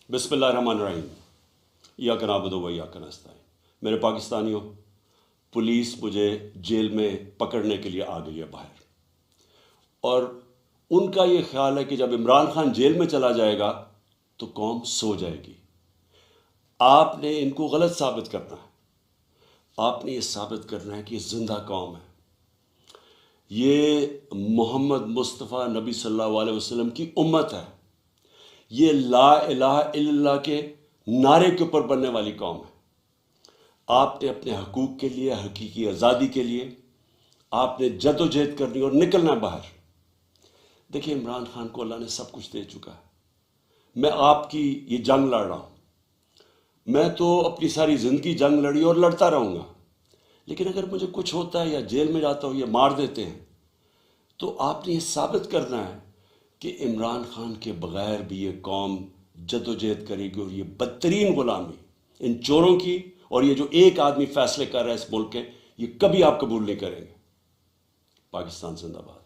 बिस्मिल्लाहिर्रहमानिर्रहीम। इय्याक नअबुदु व इय्याक नस्तईन। मेरे पाकिस्तानियों, पुलिस मुझे जेल में पकड़ने के लिए आ गई है बाहर, और उनका ये ख्याल है कि जब इमरान खान जेल में चला जाएगा तो कौम सो जाएगी। आपने इनको गलत साबित करना है। आपने ये साबित करना है कि ये जिंदा कौम है। ये मोहम्मद मुस्तफ़ा नबी सल्लल्लाहु अलैहि वसल्लम की उम्मत है। ये ला इलाहा इल्लल्लाह के नारे के ऊपर बनने वाली कौम है। आपने अपने हकूक़ के लिए, हकीकी आज़ादी के लिए आपने जदोजहद करनी और निकलना बाहर। देखिए, इमरान खान को अल्लाह ने सब कुछ दे चुका है। मैं आपकी ये जंग लड़ रहा हूँ। मैं तो अपनी सारी ज़िंदगी जंग लड़ी और लड़ता रहूँगा, लेकिन अगर मुझे कुछ होता है या जेल में जाता हूँ या मार देते हैं, तो आपने ये साबित करना है कि इमरान खान के बग़ैर भी ये कौम जदोजहद करेगी, और ये बदतरीन ग़ुलामी इन चोरों की, और ये जो एक आदमी फैसले कर रहा है इस मुल्क के, ये कभी आप कबूल नहीं करेंगे। पाकिस्तान जिंदाबाद।